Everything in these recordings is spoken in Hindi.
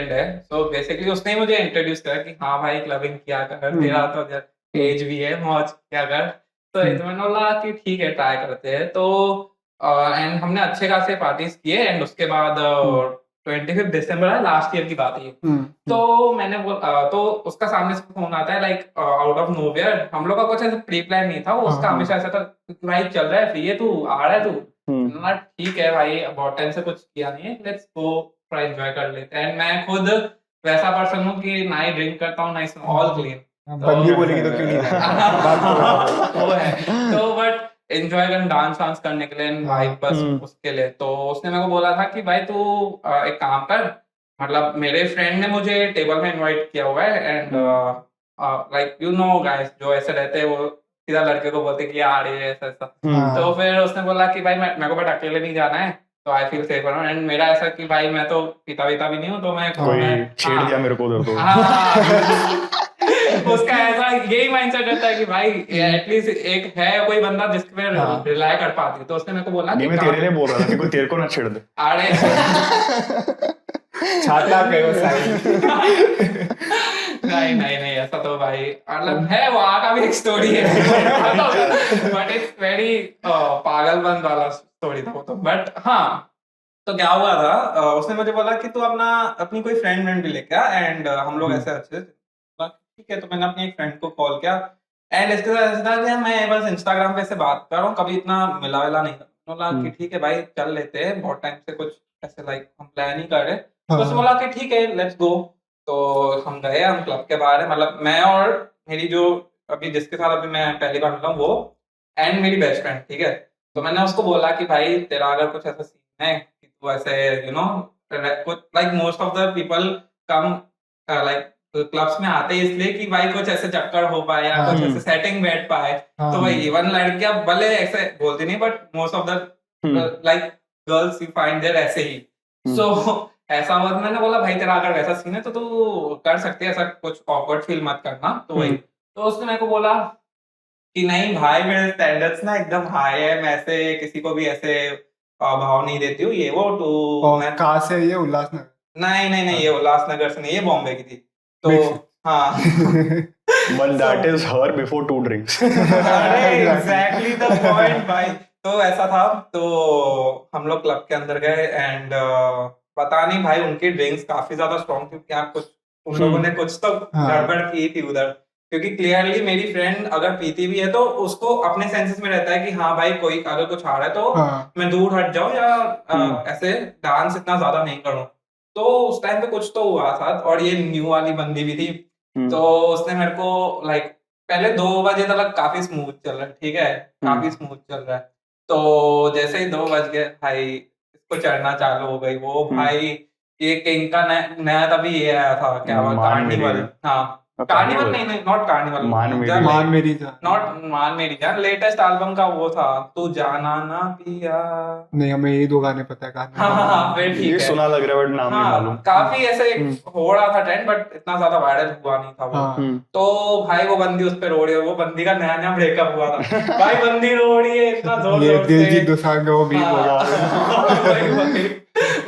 फ्रेंड है, सो बेसिकली उसने ही मुझे इंट्रोड्यूस करा कि हाँ भाई क्लबिंग किया कर, तेरा तो एज भी है, मौज किया कर। तो मैंने बोला कि ठीक है ट्राई करते हैं। तो एंड हमने अच्छे खासे पार्टीज किए एंड उसके बाद 25 दिसंबर है, लास्ट ईयर की बात है ये। तो मैंने तो उसका सामने से फोन आता है लाइक आउट ऑफ नोवेयर। हम लोग का कुछ ऐसा प्री प्लान नहीं था, वो उसका हमेशा ऐसा था भाई चल रहा है फ्री है, तू आ रहा है तू, ना ठीक है भाई, बहुत टाइम से कुछ किया नहीं है, लेट्स गो थोड़ा एंजॉय कर लेते हैं। एंड मैं खुद वैसा पर्सन हूँ कि ना ही ड्रिंक करता हूँ ना ही ऑल क्लीन। बंदी बोलेगी तो क्यों नहीं वो है तो बट एंजॉय करने डांस वांस करने के लिए भाई बस उसके लिए। तो उसने मेरे को बोला था कि भाई तू एक काम कर, मतलब मेरे फ्रेंड ने मुझे टेबल में इनवाइट किया हुआ है and like you no guys जो ऐसे रहते हैं वो सीधा लड़के को बोलते कि यार ये ऐसा ऐसा। तो फिर उसने बोला कि भाई मेरे को बट अकेले नहीं जाना है, तो आई फील सेफर। एंड मेरा ऐसा कि भाई मैं तो पीता वीता भी नहीं हूँ, तो मैं छेड़ दिया मेरे को उधर तो। उसका ऐसा यही माइंडसेट रहता है कि भाई एटलीस्ट एक है कोई बंदा जिसके पे रिलाय कर पाती। तो उसने मेरे को बोला कि मैं तेरे लिए बोल रहा था कि कोई तेरे को ना छेड़ दे। अरे छाता गयो साइड। नहीं नहीं नहीं, ऐसा तो भाई मतलब है, वहाँ का भी एक स्टोरी है बट इट्स वेरी पागलपन वाला स्टोरी था वो तो। बट हाँ, तो क्या हुआ था, उसने मुझे बोला कि तू अपनी कोई फ्रेंड भी लेके आ एंड हम लोग ऐसे अच्छे। ठीक है, तो मैंने अपनी एक फ्रेंड को कॉल किया एंड इसके साथ ऐसा था कि मैं बस इंस्टाग्राम पे से बात कर रहा हूँ, कभी इतना मिला विला नहीं था। बोला कि ठीक है भाई चल लेते हैं, बहुत टाइम से कुछ ऐसे लाइक हम प्लान ही कर रहे। तो उसने बोला कि ठीक है लेट्स गो। तो हम गए, हम क्लब के बाहर है, मतलब मैं और मेरी जो अभी जिसके साथ अभी मैं पहली बार मिला हूँ वो एंड मेरी बेस्ट फ्रेंड, ठीक है। तो मैंने उसको बोला कि भाई तेरा अगर कुछ ऐसा सीन है कि तू ऐसे you know like most of the people come like clubs में आते हैं इसलिए कि भाई कुछ ऐसे चक्कर हो पाए या कुछ ऐसे सेटिंग बैठ पाए। तो भाई इवन लड़कियां भले ऐसे बोलती नहीं, but most of the like girls you find there ऐसे ही। सो ऐसा हुआ, मैंने बोला भाई तेरा अगर वैसा सीन है तो तू कर सकते है, ऐसा कुछ ऑकवर्ड फील मत करना। तो वही, तो उसने मेरे को बोला कि नहीं भाई मेरे स्टैंडर्ड्स ना एकदम हाई है, मैं ऐसे किसी को भी ऐसे भाव नहीं देती हूँ, ये वो। तो मैं कहाँ से है ये? उल्लासनगर? नहीं नहीं नहीं, ये उल्लासनगर से नहीं, ये बॉम्बे की थी। तो हाँ But that is her before 2 drinks. अरे एग्जैक्टली द पॉइंट भाई। तो ऐसा था, तो हम लोग क्लब के अंदर गए एंड पता नहीं भाई उनकी ड्रिंक्स काफी ज्यादा स्ट्रॉन्ग थी, क्या कुछ उन लोगों ने कुछ तो गड़बड़ की थी उधर। क्योंकि क्लियरली मेरी फ्रेंड अगर पीती भी है तो उसको अपने सेंसेस में रहता है कि हाँ भाई कोई अगर कुछ आ रहा है तो मैं दूर हट जाऊं या ऐसे डांस इतना ज्यादा नहीं करूं। तो उस टाइम पे कुछ तो हुआ साथ, और ये न्यू वाली बंदी भी थी। तो उसने मेरे को लाइक पहले 2 बजे तक काफी स्मूथ चल रहा है, ठीक है, काफी स्मूथ चल रहा है। तो जैसे ही 2 बज गए भाई इसको चढ़ना चालू हो गई वो भाई। ये किंग का नया तभी ये आया था, क्या हुआ, कार्निवल। हाँ कार्निवल नहीं नहीं, नॉट कार्निवल, मान मेरी जान, नॉट मान मेरी जान, लेटेस्ट एल्बम का वो था, तू जाना ना पिया। नहीं हमें यही 2 गाने पता है। हाँ फिर ठीक है, सुना लग रहा है बट नाम नहीं मालूम। काफी ऐसे हो रहा था ट्रेंड बट इतना ज्यादा वायरल हुआ नहीं था वो। तो भाई वो बंदी उस पर रो रही है, वो बंदी का नया नया ब्रेकअप हुआ था भाई, बंदी रो रही है इतना जोर जोर से। दिलजीत दोसांझ वो भी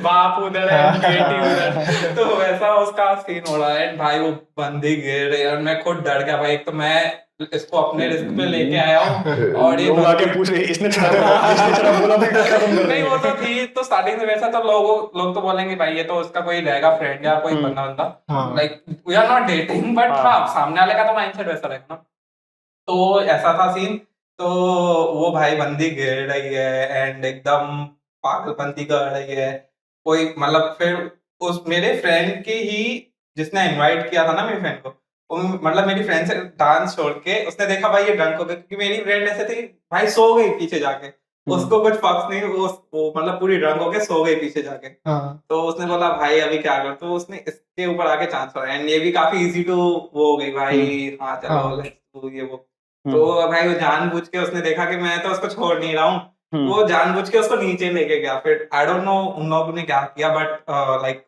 बाप उधर है बेटी उधर, तो वैसा उसका सीन हो रहा है भाई। वो बंदी गिर रही है और मैं खुद डर गया भाई, एक तो मैं इसको अपने रिस्क पे लेके आया हूँ और ये लोग आके पूछ रहे इसने चढ़ा बोला भी खत्म कर नहीं वो तो थी, तो स्टार्टिंग से वैसा, तो लोग तो बोलेंगे भाई ये तो उसका कोई रहेगा फ्रेंड या कोई बंदा like we are not dating, but हाँ सामने वाले का तो माइंडसेट वैसा रहेगा ना। तो ऐसा था सीन। तो वो भाई बंदी गिर रही है एंड एकदम पागलपंती कर रही है कोई, मतलब फिर उस मेरे फ्रेंड के ही जिसने इनवाइट किया था ना मेरी फ्रेंड को, मतलब मेरी फ्रेंड से डांस छोड़ के उसने देखा भाई ये ड्रंक हो गया, क्योंकि मेरी फ्रेंड ऐसे थी भाई सो गई पीछे जाके, उसको कुछ फर्क नहीं, वो मतलब पूरी ड्रंक हो के सो गई पीछे जाके। तो उसने बोला भाई अभी क्या कर, तो उसने इसके ऊपर आके चांस हुआ एंड ये भी काफी इजी टू वो हो गई भाई, हाँ चलो लेट्स डू ये वो। तो भाई वो जानबूझ के उसने देखा कि मैं तो उसको छोड़ नहीं रहा हूँ, वो जानबूझ के उसको नीचे लेके गया। फिर आई डोंट नो उन लोगों ने क्या किया, बट लाइक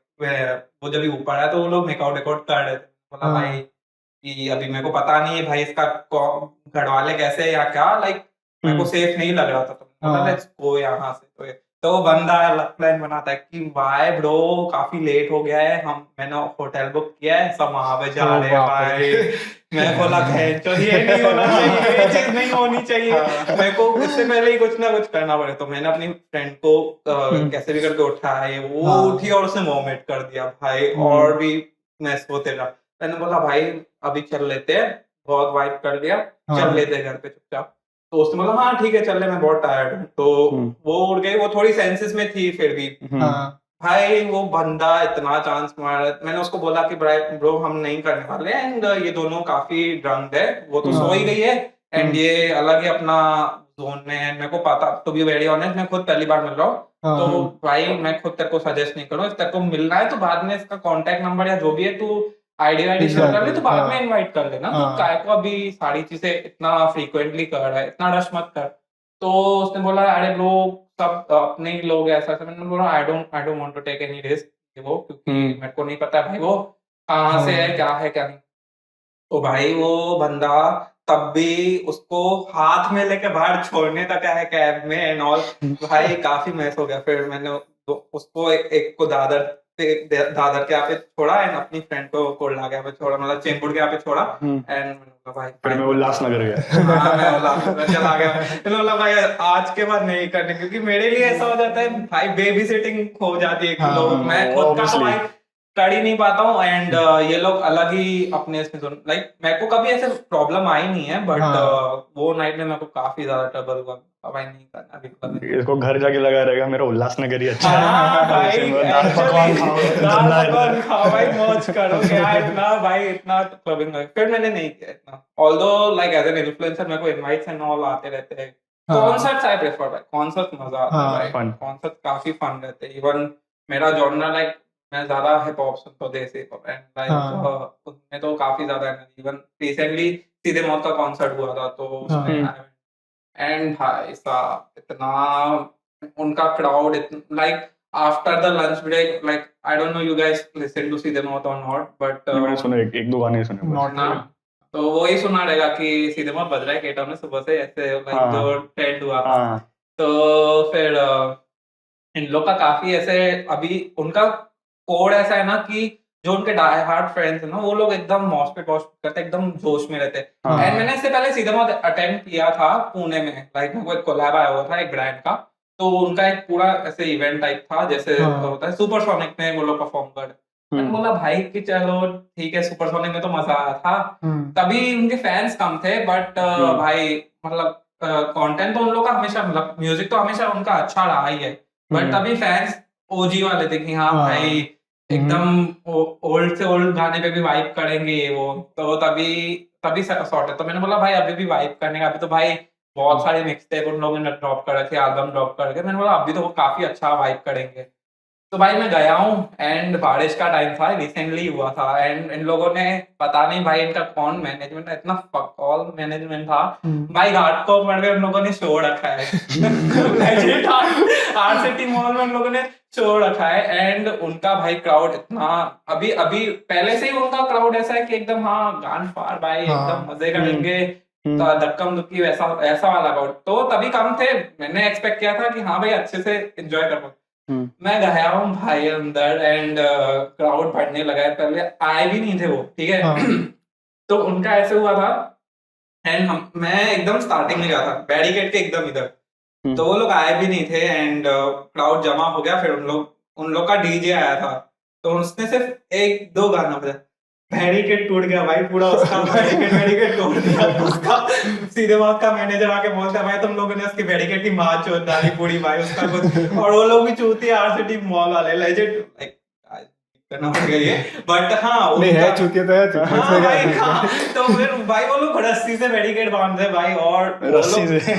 वो जब ऊपर आया तो वो लोग मेकआउट वेकआउट कर रहे थे। बोला भाई कि अभी मेरे को पता नहीं है भाई इसका घर वाले कैसे या क्या, लाइक मेरे को सेफ नहीं लग रहा था, तो बोला लेट्स गो यहाँ से। तो तो वो बंदा प्लान बनाता है कि भाई ब्रो काफी लेट हो गया है, मैंने होटल बुक किया है, सब वहां पे जा ओ रहे हैं बाप रे। भाई। मैं बोला तो ये नहीं होना चाहिए, ये चीज नहीं होनी चाहिए। मेरे को इससे पहले ही कुछ ना कुछ करना पड़े, तो मैंने अपनी फ्रेंड को कैसे भी करके उठाया, वो हाँ। उठी और उसने वॉमिट कर दिया भाई, हम्म। और भी मैस होते रहा। मैंने बोला भाई अभी चल लेते हैं, बहुत वाइप कर लिया, चल हाँ। लेते हैं घर पे चुपचाप। तो उसने बोला हाँ ठीक है चल ले, मैं बहुत टायर्ड हूँ। तो वो उड़ गई, वो थोड़ी सेंसेस में थी फिर भी। हाँ। भाई वो बंदा इतना चांस मारा, मैंने उसको बोला कि ब्रो हम नहीं करने वाले, एंड ये दोनों काफी ड्रंक है, वो तो सो ही गई है, एंड ये अलग ही अपना जोन में है। मेरे को पता, टू बी वेरी ऑनेस्ट, मैं खुद पहली बार मिल रहा हूँ, तो हाँ। भाई मैं खुद तेरे को सजेस्ट नहीं करूँ, तेरे को मिलना है तो बाद में इसका कांटेक्ट नंबर या जो भी है तू आईडी वाईडी शेयर कर ले, तो बाद में इनवाइट कर लेना। तो हाँ। काय को अभी सारी चीजें इतना फ्रीक्वेंटली कर रहा है, इतना रश मत कर। तो उसने बोला अरे ब्रो सब अपने ही लोग हैं, ऐसा ऐसा। मैंने बोला I don't want to take any risk, वो क्योंकि मेरे को नहीं पता भाई वो कहाँ से है क्या नहीं। तो भाई वो बंदा तब भी उसको हाथ में लेके बाहर छोड़ने तक आया कैब में एंड ऑल। भाई काफी मैस हो गया। फिर मैंने उसको एक को दादर के यहाँ पे छोड़ा, एंड अपनी फ्रेंड को कोल्हा के यहाँ पे छोड़ा, मतलब चेंबूर के यहाँ पे छोड़ा। एंड मैंने बोला भाई फिर मैं उल्लासनगर गया। हाँ मैं उल्लासनगर चला गया। मैंने बोला भाई आज के बाद नहीं करने, क्योंकि मेरे लिए ऐसा हो जाता है भाई, बेबी सिटिंग हो जाती है कि लोग, मैं खुद का तो obviously। भाई कर ही नहीं पाता हूँ, एंड ये लोग अलग ही अपने इसमें लाइक मेरे को कभी ऐसे प्रॉब्लम आई नहीं है, बट वो नाइट में मेरे को काफी ज्यादा ट्रबल हुआ। भाई नहीं करना बिल्कुल नहीं। इसको घर जाके लगा रहेगा मेरा उल्लासनगर ही अच्छा है। हाँ भाई इसमें दाल पकवान खाओ, दाल पकवान खाओ भाई, मौज करो क्या इतना भाई, इतना क्लबिंग। फिर मैंने नहीं किया इतना, although like as an influencer मेरे को इनवाइट्स एंड ऑल आते रहते हैं। कॉन्सर्ट्स आई प्रेफर भाई, कॉन्सर्ट्स मजा आता है भाई, कॉन्सर्ट काफी फन रहते हैं। इवन मेरा जॉनर लाइक मैं ज्यादा हिप हॉप सुनता हूँ, देसी हिप हॉप, एंड लाइक उसमें तो काफी ज्यादा इवन रिसेंटली सीधे मौत का कॉन्सर्ट हुआ था, तो उसमें एंड भाई साहब इतना उनका crowd like after the lunch break, like I don't know you guys listen to सीधे मौत और नॉट, बट मैंने सुना एक दो गाने सुने बस। ना, तो वो ही सुना रहेगा कि सीधे मौत बज रहा है केटा में सुबह से, ऐसे लाइक जो ट्रेंड हुआ था। तो फिर इन लोग का काफी ऐसे, अभी उनका कोड ऐसा है ना कि जो उनके डाई हार्ड फ्रेंड्स है ना, वो लोग एकदम मॉश पे करते, एकदम जोश में रहते हैं। एंड मैंने इससे पहले सीधे मौत अटेंड किया था पुणे में, लाइक मेरे को एक कोलैब आया हुआ था एक ब्रांड का, तो उनका एक पूरा ऐसे इवेंट टाइप था, जैसे होता है सुपरसोनिक में वो लोग परफॉर्म कर। मैंने बोला भाई कि चलो ठीक है, सुपरसोनिक में तो मजा आया था, तभी उनके फैंस कम थे, बट भाई मतलब कंटेंट तो उन लोग का हमेशा, मतलब म्यूजिक तो हमेशा उनका अच्छा रहा ही है, बट तभी फैंस ओजी वाले थे कि हाँ भाई एकदम ओल्ड से ओल्ड गाने पे भी वाइब करेंगे ये वो, तो तभी सॉर्ट है। तो मैंने बोला भाई अभी भी वाइब करने का, अभी तो भाई बहुत सारे मिक्स टेप उन लोगों ने ड्रॉप कर रखे, एल्बम ड्रॉप करके, मैंने बोला अभी तो वो काफी अच्छा वाइब करेंगे। तो भाई मैं गया हूँ, एंड बारिश का टाइम था, रिसेंटली हुआ था, एंड इन लोगों ने पता नहीं भाई इनका कौन मैनेजमेंट है, इतना फक ऑल मैनेजमेंट था भाई, घाट को पड़ गए उन लोगों ने शो रखा है आरसीटी मॉल में उन लोगों ने शो रखा है, एंड उनका भाई क्राउड इतना, अभी पहले से ही उनका क्राउड ऐसा है कि एकदम हाँ गान फाड़ भाई, एकदम मजे करेंगे, धक्कम धुक्की वैसा वाला क्राउड, तो तभी कम थे। मैंने एक्सपेक्ट किया था कि हाँ भाई अच्छे से एंजॉय कर पाऊँ। मैं गया हूँ भाई अंदर, एंड क्राउड बढ़ने लगा है, पहले आए भी नहीं थे वो, ठीक है तो उनका ऐसे हुआ था, एंड मैं एकदम स्टार्टिंग में गया था, बैरिकेड के एकदम इधर, तो वो लोग आए भी नहीं थे, एंड क्राउड जमा हो गया। फिर उन लोग का डीजे आया था, तो उसने सिर्फ एक दो गाना बजा, बैरिकेड टूट गया भाई पूरा उसका, बैरिकेड तोड़ दिया उसका। सीधे बात का मैनेजर आके बोलता है भाई तुम लोगों ने उसकी बैरिकेड की माँ चोट डाली पूरी भाई उसका कुछ, और वो लोग भी चूती आरसीटी मॉल वाले लेजेंड लाइक करना पड़ गई है, बट हाँ नहीं है चूतिया तो है, हाँ भाई हाँ, तो फिर भाई वो लोग रस्सी से बैरिकेड बांध दे भाई, और रस्सी से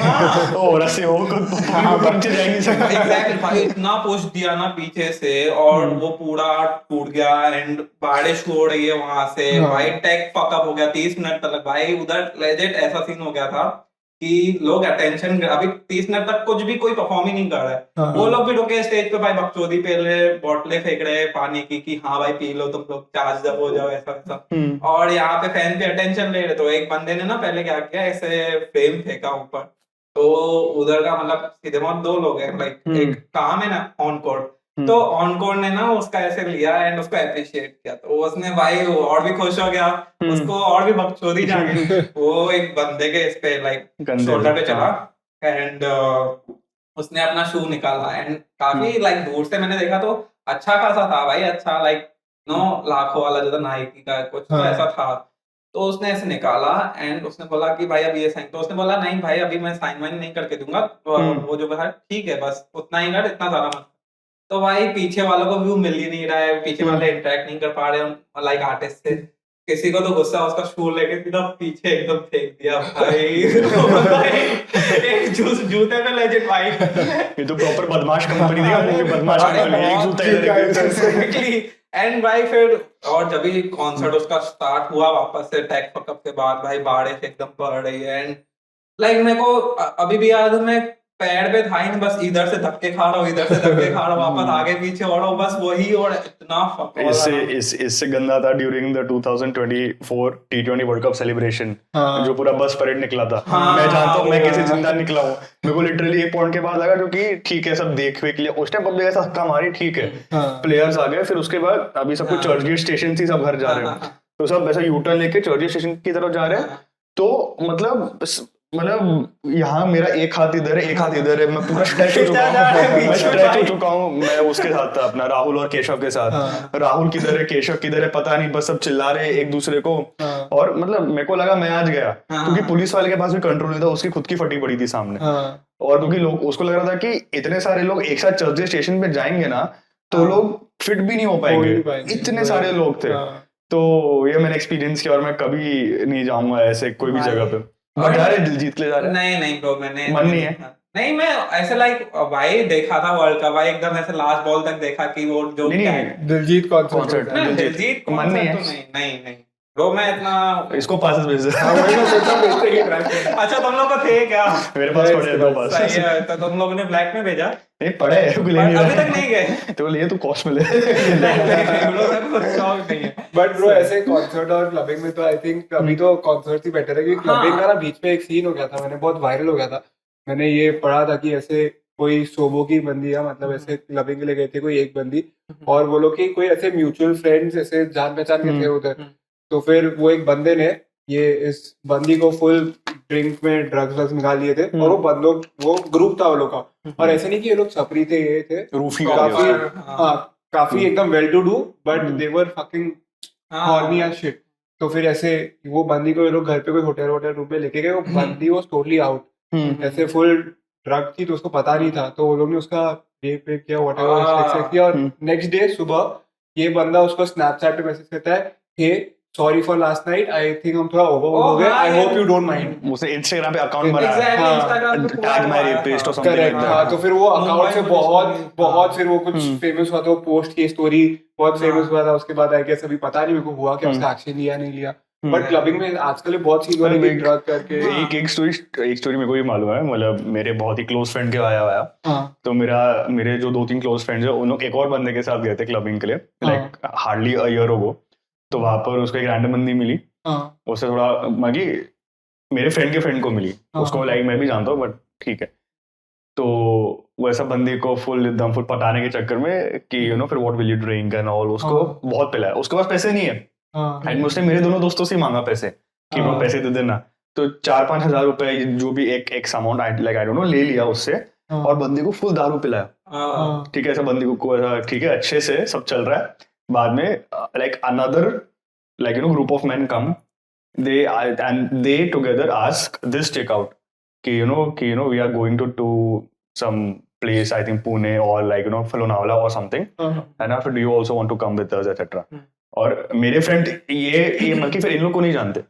ओ रस्सी वो पंच जाएगी एग्जैक्टली भाई, इतना पुश दिया ना पीछे से, और वो पूरा टूट गया, एंड बारिश हो रही है वहां से भाई, टेक फकअप हो गया 30 मिनट तक भाई उधर, लेजेंड ऐसा सीन हो गया था कि लोग अटेंशन, अभी 30 मिनट तक कुछ भी कोई परफॉर्म ही नहीं कर रहा है, वो लोग भी रुके स्टेज पे भाई, बकचोदी पे रहे, बोतलें फेंक रहे पानी की कि हाँ भाई पी लो तुम लोग, चार्ज जब हो जाओ ऐसा वैसा, और यहाँ पे फैन पे अटेंशन ले रहे। तो एक बंदे ने ना पहले क्या किया, ऐसे फ्रेम फेंका ऊपर, तो उधर का मतलब सीधे मौत 2 लोग हैं, लाइक एक काम है ना ऑन कोर्ट, तो ऑन कोर्ट ने ना उसका ऐसे लिया एंड उसको अप्रिशिएट किया, तो उसने भाई वो और भी खुश हो गया, उसको और भी बकचोदी जागी। वो एक बंदे के इस पे लाइक शोल्डर पे चला एंड उसने अपना शू निकाला एंड काफी लाइक दूर से मैंने देखा तो अच्छा खासा था भाई, अच्छा लाइक नो लाखों वाला जो था नाइकी का कुछ तो हाँ। ऐसा था। तो उसने ऐसे निकाला एंड उसने बोला कि भाई अभी ये साइन, तो उसने बोला नहीं भाई अभी मैं साइन वाइन नहीं करके दूंगा, तो वो जो है ठीक है बस उतना ही कर, इतना ज्यादा मत। तो भाई पीछे वालों को व्यू मिल ही नहीं रहा है, पीछे वाले इंटरेक्ट नहीं कर पा रहे हैं लाइक आर्टिस्ट से। किसी को तो गुस्सा उसका शू लेके सीधा पीछे एकदम फेंक दिया भाई। एक जूते पे लेजेंड भाई। ये तो प्रॉपर बदमाश कंपनी देखा, बदमाश कंपनी, एक जूता इधर एंड भाई फिर और जब भी कॉन्सर्ट उसका स्टार्ट हुआ वापस से टेक फकअप के बाद भाई बारिश एकदम पड़ रही है एंड लाइक मेरे को अभी भी याद है, मैं पैर पे था ही नहीं, बस इधर से धक्के खा रहा हूँ, इधर से धक्के खा रहा हूँ, वापस आगे पीछे हो रहा हूँ, बस वही। और इतना fuck all था ना। इससे गंदा था during the 2024 T20 world cup celebration, हाँ। जो पूरा बस परेड निकला था। हाँ, मैं जानता हूँ मैं वो कैसे है। जिंदा निकला हूँ। मेरे को लिटरली एक पॉइंट के बाद लगा जो कि ठीक है सब देख वेख लिया, उस टाइम पब्लिक ऐसा धक्का मारी, ठीक है हाँ। प्लेयर्स आ गए, फिर उसके बाद अभी सब कुछ चर्चगेट स्टेशन से सब घर जा रहे हैं, तो सब ऐसा यू टर्न लेके चर्चगेट स्टेशन की तरफ जा रहे हैं। तो मतलब यहाँ मेरा एक हाथ इधर है, एक हाथ इधर है, मैं पूरा स्ट्रेच हो चुका हूँ, मैं स्ट्रेच हो चुका हूँ। मैं उसके साथ था अपना राहुल और केशव के साथ। राहुल किधर है, केशव किधर है पता नहीं, बस सब चिल्ला रहे एक दूसरे को। और मतलब मेरे को लगा मैं आज गया, क्योंकि पुलिस वाले के पास भी कंट्रोल नहीं था, उसकी खुद की फटी पड़ी थी सामने। और क्योंकि लोग उसको लग रहा था कि इतने सारे लोग एक साथ चर्चगेट स्टेशन पे जाएंगे ना तो लोग फिट भी नहीं हो पाएंगे, इतने सारे लोग थे। तो ये मैंने एक्सपीरियंस किया और मैं कभी नहीं जाऊंगा ऐसे कोई भी जगह पे। बट जा रहे दिलजीत के लिए जा रहे? नहीं ब्रो, मैंने मन नहीं है। नहीं, मैं ऐसे लाइक भाई देखा था वर्ल्ड कप भाई, एकदम ऐसे लास्ट बॉल तक देखा कि वो जो दिलजीत कॉन्सर्ट दिलजीत मन नहीं है। नहीं ब्रो, मैं इतना इसको पासेस भेज दे। अच्छा तुम लोग को थे क्या? मेरे पास पड़े हैं 2 पास। सही है, तो तुम लोगों ने ब्लैक में भेजा? नहीं पड़े हैं, अभी तक नहीं गए तो लिए तो कॉस्ट में ले। बट ब्रो ऐसे कॉन्सर्ट और क्लबिंग में तो आई थिंक अभी तो कॉन्सर्ट ही बेटर है, क्योंकि क्लबिंग का ना बीच में एक सीन हो गया था, मैंने बहुत वायरल हो गया था। मैंने ये पढ़ा था कि ऐसे कोई सोबो की बंदी है, मतलब ऐसे क्लबिंग के लिए गए थे कोई एक बंदी, और वो लोग की कोई ऐसे म्यूचुअल फ्रेंड्स ऐसे जान पहचान के थे उधर। तो फिर वो एक बंदे ने ये इस बंदी को फुल ड्रिंक में ड्रग्स निकाल लिए थे, और वो बंदों वो ग्रुप था वो लोग का, और ऐसे नहीं कि ये लोग छपरी थे, ये थे रूफी काफी एकदम well to do, but they were fucking horny and shit. तो फिर ऐसे वो बंदी को ये लोग घर पे कोई होटल रूम में लेके गए, वो बंदी वाज टोटली आउट, ऐसे फुल ड्रग थी, तो उसको पता नहीं था, तो वो लोग ने उसका रेप किया व्हाटएवर किया। और नेक्स्ट डे सुबह ये बंदा उसको स्नैपचैट पे मैसेज करता है, hey sorry for last night, I think हम थोड़ा ओवर हो गए, I hope you don't mind. उसे इंस्टाग्राम पे अकाउंट बनाया, टैग माय रेपिस्ट और समथिंग लाइक करेक्ट। हाँ, तो फिर वो अकाउंट से बहुत फिर वो कुछ फेमस हुआ, तो पोस्ट की स्टोरी बहुत फेमस हुआ था। उसके बाद आई गेस अभी पता नहीं मेरे को हुआ क्या, उसका एक्शन लिया नहीं लिया। बट क्लबिंग में आजकल बहुत चीज हो रही है ड्रग करके। एक स्टोरी मेरे को भी मालूम है, मतलब मेरे बहुत ही क्लोज फ्रेंड के आया। तो मेरे जो 2-3 क्लोज फ्रेंड्स है, उन लोग एक और बंदे के साथ गए थे क्लबिंग के लिए, like hardly a year ago. तो वहां पर उसको एक रैंडम बंदी मिली, उससे थोड़ा मांगी, मेरे फ्रेंड के फ्रेंड को मिली, उसको लाइक मैं भी जानता हूँ बट ठीक है। तो वैसा बंदी को फुल पटाने के चक्कर में कि यू नो फिर what will you drink and all, उसको बहुत पिलाया। उसके पास पैसे नहीं है एंड उसने मेरे दोनों दोस्तों से मांगा पैसे कि वो पैसे दे देना। तो 4-5 हजार रुपए जो भी एक अमाउंट आई डोंट नो ले लिया उससे, और बंदी को फुल दारू पिलाया। ठीक है, ऐसा बंदी को ऐसा ठीक है अच्छे से सब चल रहा है। बाद में like another like you know group of men come, they together ask this checkout कि you know we are going to some place, I think Pune or like you know Lonavala or something, and after do you also want to come with us etc. और मेरे फ्रेंड ये मतलब फिर इन लोग को नहीं जानते,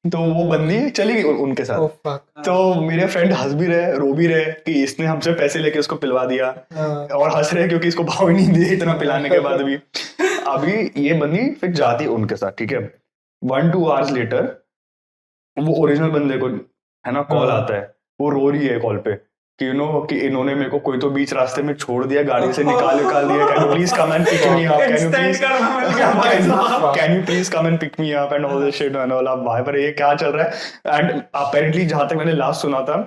तो वो बंदी चली गई उनके साथ। तो मेरे फ्रेंड हंस भी रहे रो भी रहे कि इसने हमसे पैसे लेके उसको पिलवा दिया, और हंस रहे क्योंकि इसको भाव नहीं दिए इतना पिलाने के बाद भी। अभी ये बंदी फिर जाती उनके साथ, ठीक है। 1-2 आवर्स लेटर वो ओरिजिनल बंदे को है ना कॉल आता है, वो रो रही है कॉल पे कि कि इन्होंने मेरे को कोई तो बीच रास्ते में छोड़ दिया, गाड़ी से निकाल दिया, can you please come and pick me up, can you please come and pick me up and all this shit and all. अब भाई पर ये क्या चल रहा है। एंड अपेरेंटली जहां तक मैंने लास्ट सुना था,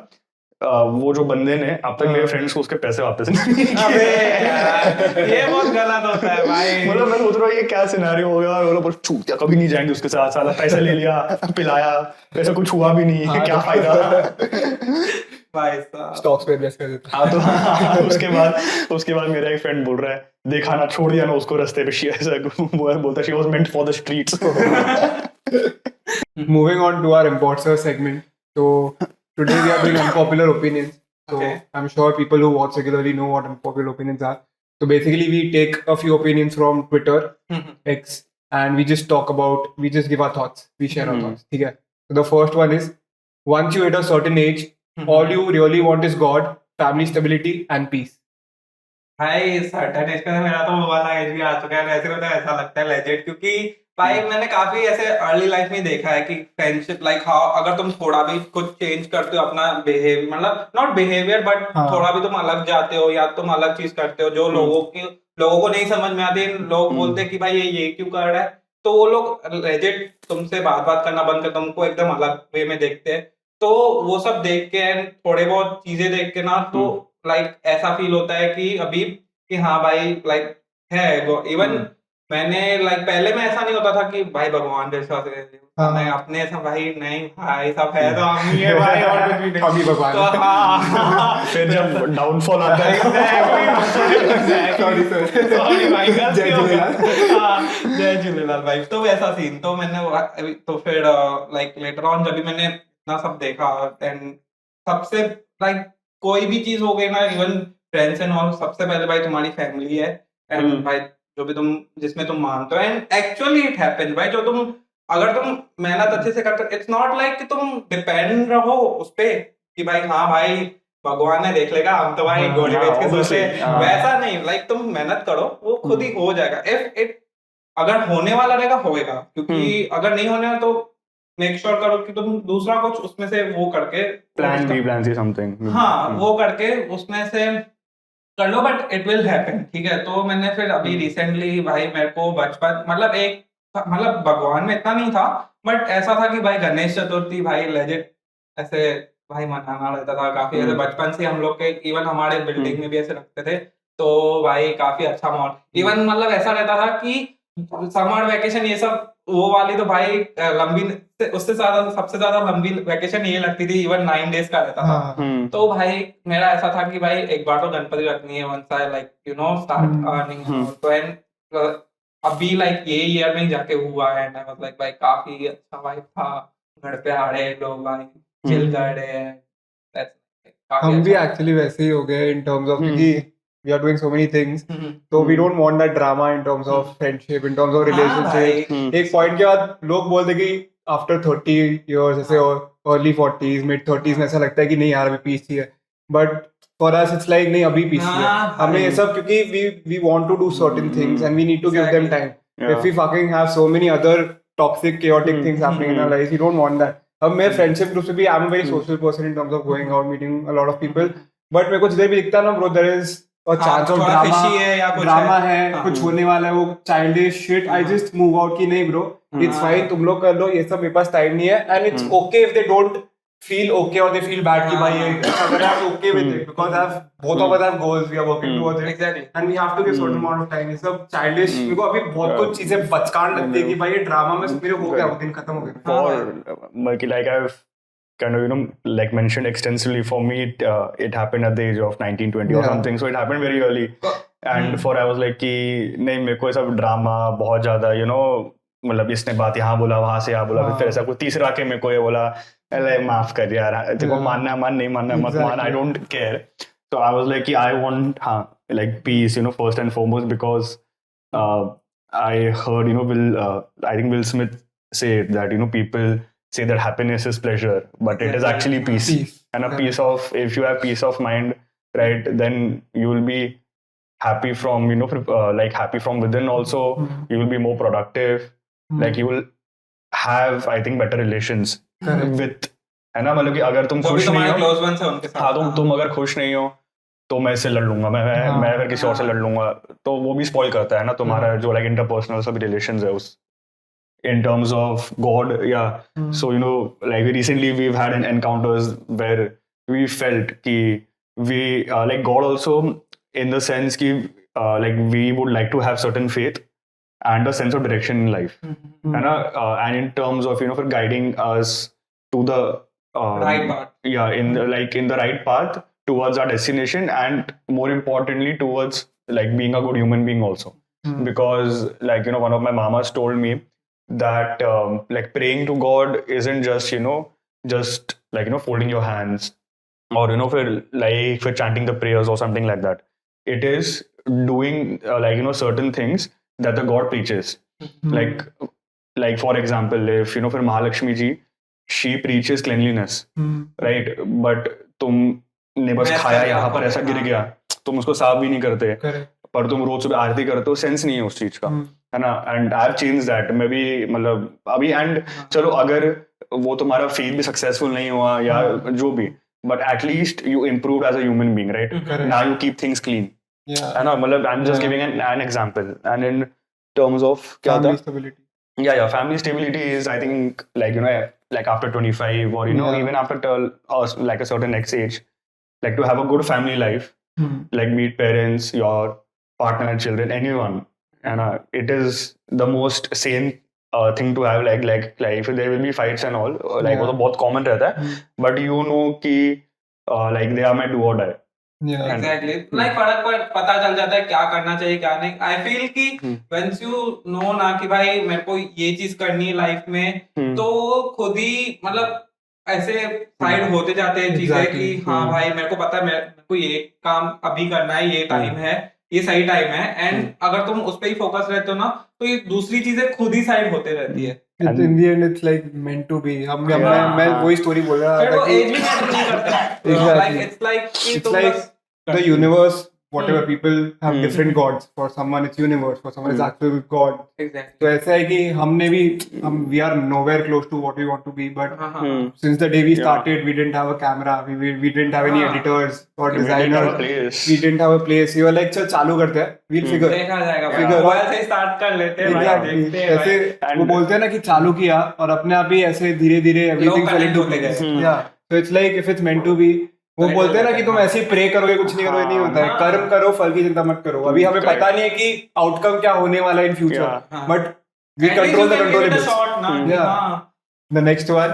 वो जो बंदे ने अब तक मेरे फ्रेंड्स को उसके पैसे वापस नहीं किए। अबे यार, ये बहुत गलत होता है भाई। मतलब मैं सोच रहा हूँ ये क्या सिनेरियो होगा, और वो लोग चूतिया कभी नहीं जाएंगे उसके साथ, साला पैसा ले लिया, पिलाया, ऐसा कुछ हुआ भी नहीं है, क्या फायदा भाई साहब। स्टॉक्स पे इन्वेस्ट कर देते। हाँ तो उसके बाद मेरा एक फ्रेंड बोल रहा है, देखा ना, छोड़ दिया ना उसको रास्ते पे, बोलता she was meant for the streets. Moving on to our importer segment. So today we are doing unpopular opinions. So Okay. I'm sure people who watch regularly know what unpopular opinions are. So basically we take a few opinions from Twitter, X, and we just give our thoughts. We share our thoughts. Okay. So the first one is, once you hit a certain age, all you really want is God, family stability, and peace. भाई सर्टेन एज का मेरा तो वो वाला एज भी आ चुका है, वैसे में तो ऐसा लगता है लेजेंड, क्योंकि भाई मैंने काफी ऐसे अर्ली लाइफ में देखा है कि फ्रेंडशिप लाइक हाउ, अगर तुम थोड़ा भी कुछ चेंज करते हो अपना बिहेवियर, मतलब नॉट बिहेवियर बट थोड़ा भी तुम अलग जाते हो या तुम अलग चीज करते हो जो लोगों को नहीं समझ में आती, लोग बोलते हैं कि भाई ये क्यों कर रहा है, तो वो लोग लेजेंड तुमसे बात करना बंद कर तुमको एकदम अलग वे में देखते हैं। तो वो सब देख के एंड थोड़े बहुत चीजें देख के ना, तो लाइक ऐसा फील होता है कि अभी कि हाँ भाई लाइक है इवन मैंने लाइक पहले में ऐसा नहीं होता था कि भाई भगवान जैसा मैं अपने ऐसा भाई नहीं भाई सब है तो हम ही है भाई और कुछ भी नहीं, हम ही भगवान तो हाँ फिर जब डाउनफॉल आता है, सॉरी भाई, जय झूलेलाल। जय झूलेलाल भाई। तो वैसा सीन तो मैंने तो फिर लाइक लेटर ऑन जब भी मैंने इतना सब देखा एंड सबसे लाइक कोई भी चीज हो गई ना, इवन फ्रेंड्स एंड ऑल, सबसे पहले भाई तुम्हारी फैमिली है एंड भाई जो भी तुम जिसमें तुम मानते हो, एंड एक्चुअली इट हैपेंस भाई। जो तुम अगर तुम मेहनत अच्छे से करते हो, इट्स नॉट लाइक कि तुम डिपेंड रहो उस पे कि भाई हाँ भाई भगवान ने देख लेगा, हम तो भाई घोड़े बेच के सोचे, वैसा नहीं। लाइक तुम मेहनत करो, वो खुद ही हो जाएगा। इफ इट अगर होने वाला रहेगा होएगा, क्योंकि अगर नहीं होने वाला तो मेक श्योर करो कि तुम दूसरा कुछ उसमें से वो करके प्लान बी समथिंग, हाँ वो करके उसमें से कर लो, बट इट विल हैपन। ठीक है, तो मैंने फिर अभी रिसेंटली भाई मेरे को बचपन मतलब भगवान में इतना नहीं था, बट ऐसा था कि भाई गणेश चतुर्थी भाई लेजिट ऐसे भाई मनाना रहता था काफी, ऐसे बचपन से हम लोग के इवन हमारे बिल्डिंग में भी ऐसे रखते थे, तो भाई काफी अच्छा माहौल। इवन मतलब ऐसा रहता था कि समर वेकेशन ये सब वो वाली तो भाई लंबी, उससे ज्यादा सबसे ज्यादा लंबी वेकेशन ये लगती थी, इवन 9 डेज का रहता था। तो भाई मेरा ऐसा था कि भाई एक बार तो गणपति रखनी है, once I like you know start earning, तो एंड अभी लाइक ये ईयर में जाके हुआ है, एंड आई वाज लाइक भाई काफी अच्छा वाइब था, घर पे आ रहे लोग भाई चिल कर रहे हैं। हम भी एक्चुअली वैसे ही हो गए इन टर्म्स ऑफ, क्योंकि we are doing so many things, so we don't want that drama in terms of friendship, in terms of relationship. एक point के बाद लोग बोलते कि after 30 years ऐसे और early 40s mid 30s में ऐसा लगता है कि नहीं यार अभी पीस चाहिए, but for us it's like नहीं अभी पीस चाहिए हमें ये सब, क्योंकि we want to do certain things and we need to give them time. If we fucking have so many other toxic chaotic things happening in our lives, we don't want that. अब मैं friendship group से भी I'm a very social person in terms of going out meeting a lot of people, but मेरे को जिधर भी दिखता है ना bro, there is और चांस ऑफ ड्रामा है कुछ होने वाला है, वो childish shit, I just move out कि नहीं ब्रो इट्स फाइन, तुम लोग कर लो ये सब, मेरे पास टाइम नहीं है, and it's okay if they don't feel okay or they feel bad कि भाई ये अगर I'm okay with it because both of us have goals, we are working towards it, exactly, and we have to give certain amount of time. ये सब childish मेरे को अभी बहुत कुछ चीजें बचकान लगती है कि भाई ये ड्रामा में मेरे हो गया, वो दिन खत्म हो गया। For like I've kind of like mentioned extensively, for me it happened at the age of 19-20 or something, so it happened very early, and for I was like कि नहीं मेरे को सब ड्रामा बहुत ज्यादा मतलब इसने बात यहाँ बोला वहां से यहाँ बोला, फिर ऐसा कोई तीसरा के मेरे को ये बोला अरे माफ कर यार, तेरे को मानना है मान, नहीं मानना है मत मान, I don't care. So I was like कि I want like peace first and foremost, because I heard I think Will Smith said that people say that happiness is pleasure, but it is actually peace. And a peace of, if you have peace of mind, right, then you will be happy from like happy from within also. You will be more productive, like you will have, I think, better relations with है ना, मतलब कि अगर तुम जो भी खुश नहीं तुम्हारे हो, क्लोज वंस है उनके साथ। हाँ तुम अगर खुश नहीं हो तो मैं इससे लड़ लूंगा, मैं अगर किसी और से लड़ लूंगा, तो वो भी स्पॉइल करता है ना तुम्हारा जो लाइक इंटरपर्सनल सब रिलेशंस है उस in terms of God, yeah. So like recently we've had an encounters where we felt ki we like God also, in the sense ki like we would like to have certain faith and a sense of direction in life, है ना, and in terms of for guiding us to the Right path. yeah, in in the right path towards our destination, and more importantly towards like being a good human being also. Because like one of my mamas told me that like praying to God isn't just just like folding your hands, or for chanting the prayers or something like that. It is doing like certain things that the God preaches. Like for example, if for Mahalakshmi ji, she preaches cleanliness, right? But तुमने बस Mess खाया कर यहाँ पर दिया, ऐसा गिर हाँ। गया, तुम उसको साफ भी नहीं करते, Correct. पर तुम रोज सुबह आरती करते हो, सेंस नहीं है उस चीज का, है ना. And I have change that, मैं भी मतलब अभी, एंड चलो अगर वो तुम्हारा फेथ भी सक्सेसफुल नहीं हुआ या जो भी, but atleast you improve as a human being, right. Now you keep things clean, है ना, मतलब I am just giving an example. And in terms of क्या था, Family stability. yeah, family stability is, I think, like like after 25, or even after like a certain next age, like to have a good family life, like meet parents, your partner, children, anyone, and it is the most sane thing to have. Like if there will be fights and all, like वो तो बहुत common रहता है, but कि like they are my do or die. Yeah. Exactly. Like पता चल जाता है क्या करना चाहिए क्या नहीं. I feel कि once you know ना कि भाई मेरे को ये चीज करनी है लाइफ में, तो खुद ही मतलब ऐसे साइड होते जाते हैं चीजें Exactly. कि हाँ भाई मेरे को पता है मेरे को ये काम अभी करना है, ये टाइम है, ये सही टाइम है. एंड अगर तुम उस पे ही फोकस रहते हो ना, तो ये दूसरी चीजें खुद ही साइड होते रहती है. In the end, it's like meant to be. मैं वही स्टोरी बोल रहा फिर था वो कि एज भी मैटर नहीं करता. Exactly. Like it's like कि it's तुम like बस the universe, whatever people have different gods. For someone it's universe, for someone it's actual God. Exactly. तो ऐसा है कि हमने भी we are nowhere close to what we want to be, but since the day we started, we didn't have a camera, we didn't have any editors or We didn't have a designers, place. we didn't have a place. We were like चल चालू करते हैं, we'll figure. देखा जाएगा. Figure. मोबाइल से स्टार्ट कर लेते हैं भाई, Exactly. देखते हैं भाई. ऐसे वो बोलते हैं ना कि चालू किया और अपने आप ही ऐसे धीरे धीरे everything fell into connect place. होते गए. Yeah. So it's like if it's meant to be, वो Correct बोलते हैं ना होता कि है, तुम हाँ. ऐसे ही प्रे करोगे कुछ नहीं करोगे, नहीं होता है. हाँ. कर्म करो, फल की चिंता मत करो. अभी हमें Correct. पता नहीं है कि आउटकम क्या होने वाला है in future, Yeah. But we At least control you the can give it a controllables. shot ना. Yeah. हाँ. The next one,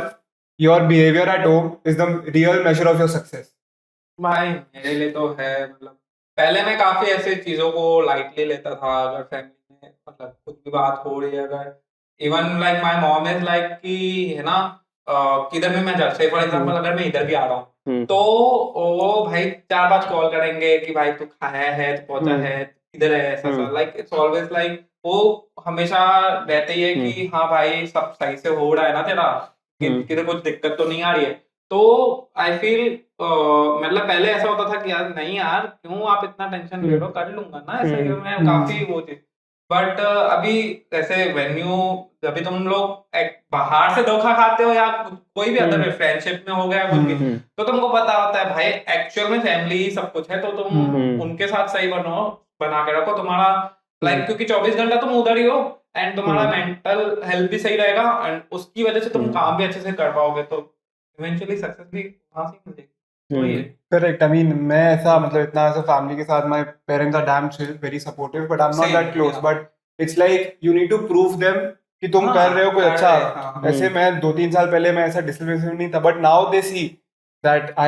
your behavior at home is the real measure of your success. भाई मेरे लिए तो है, मतलब पहले मैं काफी ऐसे चीजों को लाइटली लेता था. अगर फैमिली में मतलब कुछ भी बात हो रही है, अगर even like my mom is like कि है ना किधर भी मैं जा, से फॉर एग्जांपल अगर मैं इधर भी आ रहा हूँ, तो वो भाई 4-5 कॉल करेंगे कि भाई तू खाया है, तू पहुंचा है, किधर है, ऐसा. लाइक इट्स ऑलवेज लाइक वो हमेशा रहते ही है कि हाँ भाई सब सही से हो रहा है ना तेरा, किधर कुछ दिक्कत तो नहीं आ रही है. तो आई फील मतलब पहले ऐसा होता था कि यार नहीं यार क्यों आप इतना टेंशन ले रहे हो, कर लूंगा ना ऐसा. मैं काफी वो चीज, बट अभी जैसे वेन्यू, जब भी तुम लोग बाहर से धोखा खाते हो या कोई भी अदर फ्रेंडशिप में हो गया कुछ भी, तो तुमको पता होता है भाई एक्चुअल में फैमिली ही सब कुछ है. तो तुम उनके साथ सही बना के रखो तुम्हारा लाइक, क्योंकि 24 घंटा तुम उधर ही हो एंड तुम्हारा मेंटल हेल्थ भी सही रहेगा एंड उसकी वजह से तुम काम भी अच्छे से कर पाओगे, तो इवेंचुअली सक्सेस भी वहां से मिलेगी. तो ये Correct. I mean, मैं ऐसा मतलब इतना ऐसा फैमिली के साथ, my parents are damn chill, very supportive, but I'm not Same, that close. yeah. But it's like you need to prove them कि तुम कर रहे हो कुछ अच्छा. ऐसे मैं 2-3 साल पहले मैं ऐसा डिसिप्लिन नहीं था, but now they see that I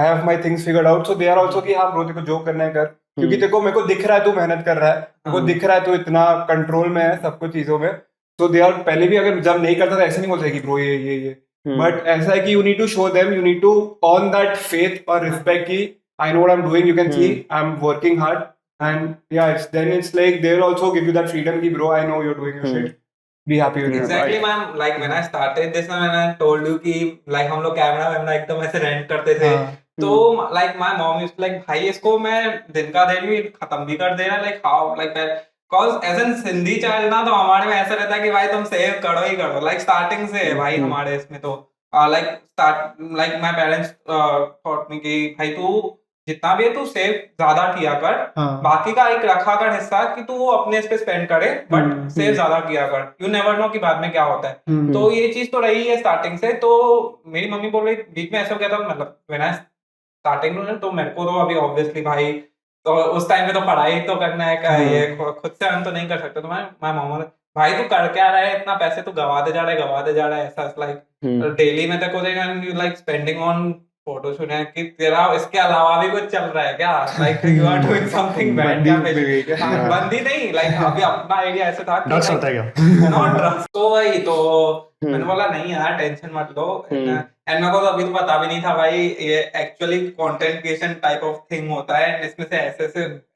have my things figured out, so they are also कि हाँ bro तेरे को जो करना है कर, क्योंकि तेरे को मेरे को दिख रहा है तू मेहनत कर रहा है, मेरे को दिख रहा है तू इतना कंट्रोल में है सब कुछ चीजों में. So they are पहले भी अगर जब नहीं करता था ऐसे नहीं बोलते कि bro ये बट ऐसा है कि you need to show them, you need to earn that faith or respect कि I know what I'm doing, you can see I'm working hard, and yeah, it's like they will also give you that freedom कि bro I know you're doing your shit, be happy with it. Exactly, man. Like when I started this, when I told you कि like हम लोग कैमरा एकदम ऐसे रेंट करते थे, तो like my mom used to like भाई इसको मैं दिन का दिन भी खत्म भी कर देना, like how like मैं cause as in Sindhi child ना, तो हमारे में ऐसा रहता है कि भाई तुम सेव करो ही करो, like starting से है भाई हमारे इसमें. तो लाइक माय पेरेंट्स थॉट मी कि भाई तू जितना भी है तू सेव ज्यादा किया कर, बाकी का एक रखा कर हिस्सा कि तू वो अपने इस पे स्पेंड करे, बट सेव ज्यादा किया कर, यू नेवर नो कि बाद में क्या होता है। तो ये चीज तो रही है स्टार्टिंग से। तो मेरी मम्मी बोल रही बीच में ऐसा हो गया था, मतलब व्हेन आई स्टार्टिंग में, तो मेरे को तो अभी ऑब्वियसली भाई तो उस टाइम में तो पढ़ाई तो करना है का ये खुद से हम तो नहीं कर सकते। तो मैं मामा भाई तू कर क्या रहा है, इतना पैसे तू गवा दे जा रहा है ऐसा लाइक डेली में तेरे को you like spending on photoshoot है कि तेरा इसके अलावा भी कुछ चल रहा है क्या, like you are doing something bad क्या बंदी नहीं, लाइक अभी अपना आइडिया ऐसे था कि ड्रग्स होता है क्या? Not drugs. तो वही तो मैंने बोला नहीं यार टेंशन मत लो, एंड मेरे को तो अभी तो पता भी नहीं था भाई ये actually content creation type of thing होता है, इसमें से ऐसे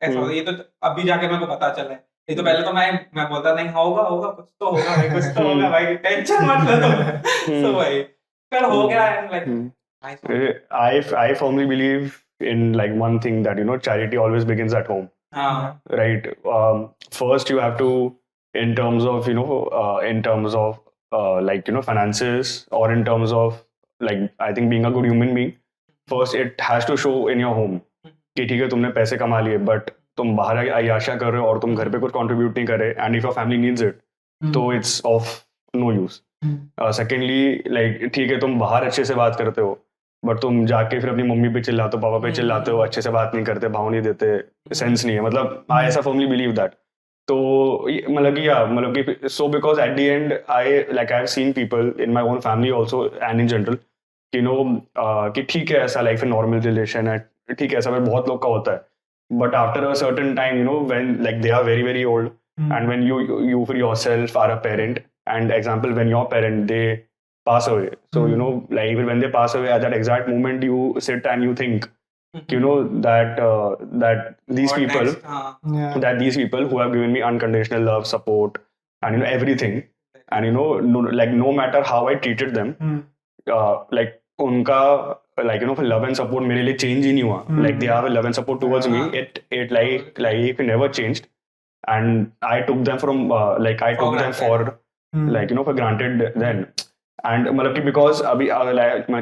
ऐसा ये तो अभी जाके मेरे को पता चला है। ये तो पहले तो मैं बोलता नहीं होगा कुछ तो होगा भाई, कुछ तो होगा भाई, टेंशन मत लो तुम। सो भाई फिर हो गया and like I firmly believe in like one thing that charity always begins at home. Right. First you have to, in terms of like finances, or in terms of like I think being a good human being, first it has to show in your home कि ठीक है तुमने पैसे कमा लिए बट तुम बाहर अय्याशा कर रहे हो और तुम घर पे कुछ कंट्रीब्यूट नहीं कर रहे, and if your family needs it तो it's of no use. Secondly like ठीक है तुम बाहर अच्छे से बात करते हो बट तुम जाके फिर अपनी मम्मी पे चिल्लाते हो, पापा पे चिल्लाते हो, अच्छे से बात नहीं करते, भाव नहीं देते, सेंस नहीं है। मतलब आई ऐसा फर्मली बिलीव दैट। तो मतलब कि so because at the and I have seen people in my own family also and in general कि ठीक है ऐसा लाइफ है, नॉर्मल रिलेशन है, ठीक है ऐसा फिर बहुत लोग का होता है, but after a certain time when like they are very very old and when you for yourself are a parent, and example when your parent they pass away, so like even when they pass away at that exact moment you sit and you think that these people that these people who have given me unconditional love, support and everything, and like no matter how I treated them, like unka like love and support mere liye change hi nahi hua, like they have a love and support towards me, it like never changed, and I took them from for like for granted then. And मतलब कि because अभी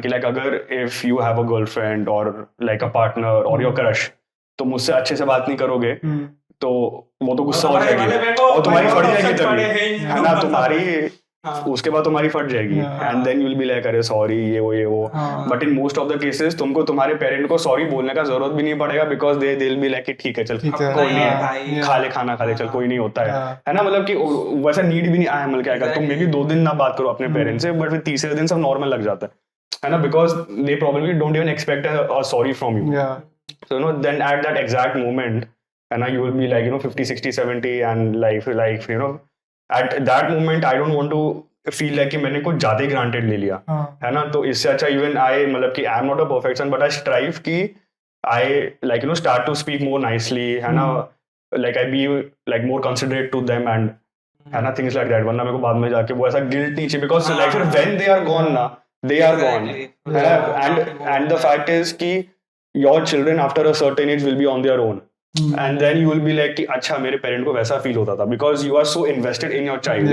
like अगर if you have a girlfriend or like a partner or your crush, तो मुझसे अच्छे से बात नहीं करोगे तो वो तो गुस्सा हो जाएगी और तुम्हारी फट जाएगी तभी, है ना, तुम्हारी उसके बाद तुम्हारी फट जाएगी, and then you will be like अरे सॉरी ये वो। But in most of the cases तुमको तुम्हारे पेरेंट को सॉरी बोलने का जरूरत भी नहीं पड़ेगा, because they will be like ठीक है चल कोई नहीं है, खा ले खाना खा ले चल कोई नहीं होता है ना, मतलब कि वैसा नीड भी नहीं आया, मतलब क्या तुम मे बी 2 दिन ना बात करो अपने पेरेंट्स से, बट फिर तीसरे दिन सब नॉर्मल लग जाता है ना, because they probably don't even expect a sorry from you. So then at that exact moment and you will be like 50 60 70 and life at that moment I don't want to feel like कि मैंने कुछ ज्यादा ग्रांटेड ले लिया, है ना। तो इससे अच्छा इवन आई मतलब कि I am not a perfection but I strive कि I like start to speak more nicely, है ना, like I be like more considerate to them and है ना थिंग्स लाइक दैट, वरना मेरे को बाद में जाके वो ऐसा गिल्ट नहीं चाहिए, because like when they are gone ना they are gone, and the fact is कि your children after a certain age will be on their own, and then you will be like कि अच्छा मेरे पेरेंट को वैसा फील होता था, because you are so invested in your child,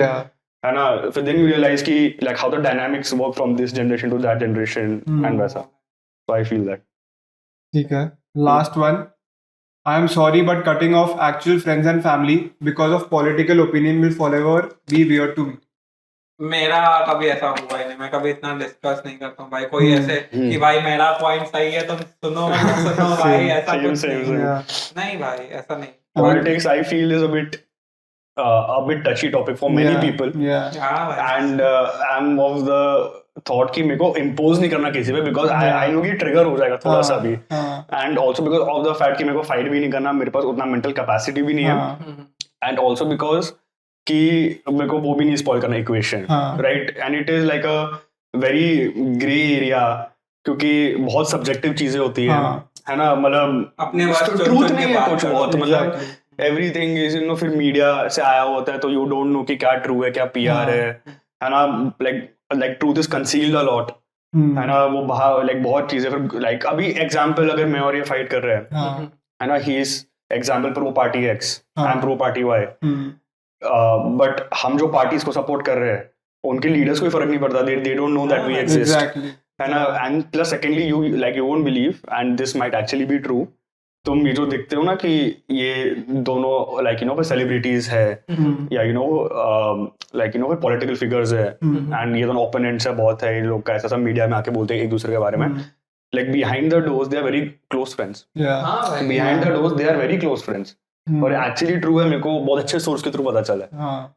है ना। फिर then you realize कि like how the dynamics work from this generation to that generation and वैसा, so I feel that। ठीक है, last one, I am sorry but cutting off actual friends and family because of political opinion will forever be weird to me। मेरा कभी ऐसा हुआ ही नहीं, मैं कभी इतना डिस्कस नहीं करता हूँ भाई कोई ऐसे कि भाई मेरा पॉइंट सही है तुम सुनो भाई, ऐसा कुछ नहीं भाई, ऐसा नहीं। Politics I feel is a bit touchy topic for many people, and I'm of the thought कि मेरे को impose नहीं करना किसी पे, because I know कि trigger हो जाएगा थोड़ा सा भी, and also because of the fact कि मेरे को fight भी नहीं करना, मेरे पास उतना mental capacity भी नहीं है, and also because कि मेरे को वो भी नहीं स्पॉइल करना equation, right, and it is like a very grey area, क्योंकि बहुत सब्जेक्टिव चीजें होती है ना, मतलब अपने ट्रूथ नहीं है कुछ बहुत, मतलब एवरीथिंग इज फिर मीडिया से आया होता है तो यू डोंट नो कि क्या ट्रू है क्या पीआर है ना, like truth is concealed a lot, है ना, वो बाहर लाइक बहुत चीजें, फिर लाइक अभी एग्जांपल अगर मैं और ये फाइट कर रहे हैं, है ना, he is example pro party X, I am pro party Y, but हम जो पार्टीज को सपोर्ट कर रहे हैं उनके लीडर्स को भी फर्क नहीं पड़ता, they don't know that we exist. Exactly. है ना? And plus secondly, you won't believe, and this might actually be true. तुम ये जो देखते हो ना कि ये दोनों like you know सेलिब्रिटीज है या you know like you know political figures है and ये दोनों ओपोनेंट्स है, बहुत है इन लोग का, ऐसा सब मीडिया में आके बोलते हैं एक दूसरे के बारे में, like behind the doors they are very close friends. Yeah. हाँ भाई, Behind the doors they are very close friends. और एक्चुअली ट्रू है, मेरे को बहुत अच्छे सोर्स के थ्रू पता चला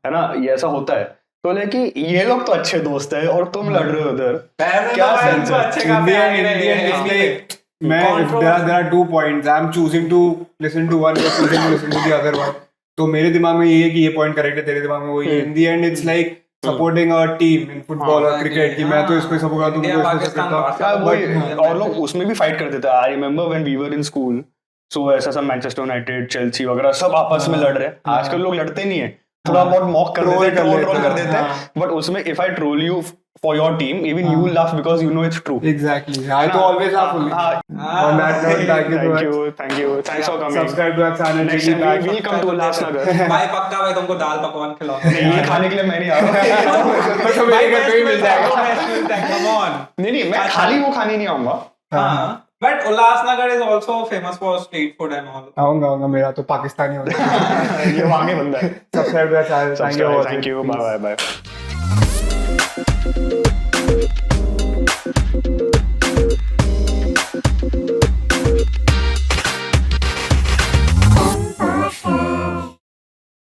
है ना, ये ऐसा होता है. तो कि ये लोग तो अच्छे दोस्त है और तुम लड़ रहे हो उधर, क्या सेंस है? अच्छे खासे आ Indian रहे हैं, is like, there are 2 points. I'm choosing to listen to one, you're choosing to listen to the other one. तो मेरे दिमाग में ये है कि ये पॉइंट करेक्ट है, तेरे दिमाग में वही है. In the end it's like supporting a team in football और क्रिकेट कि मैं तो इसको सपोर्ट करता हूँ, तुम इसको सपोर्ट करता हूँ. और लोग उसमें भी फाइट करते थे. I remember when we were in school, so ऐसा सब मैनचेस्टर यूनाइटेड, चेल्सी वगैरह सब आपस में लड़ रहे हैं. आजकल लोग लड़ते नहीं है, थोड़ा बहुत मॉक कर देते हैं, ट्रोल कर देते हैं, बट उसमें if I troll you for your team, even you will laugh because you know it's true. Exactly. I तो always laugh only. On that note, thank you. Thanks for coming. Subscribe to our channel. Next time we will come to Ulhasnagar. भाई पक्का भाई तुमको दाल पकवान खिलाऊंगा. ये खाने के लिए मैं नहीं आ रहा. तो मेरे घर पे ही मिल जाएगा. Come on. नहीं मैं खाली वो खाने नहीं आऊंगा. हाँ. But Ulhasnagar is also famous for street food and all. आऊंगा, मेरा तो पाकिस्तानी होता है. ये वांगे बंदा है. Subscribe to our channel. Thank you. Bye.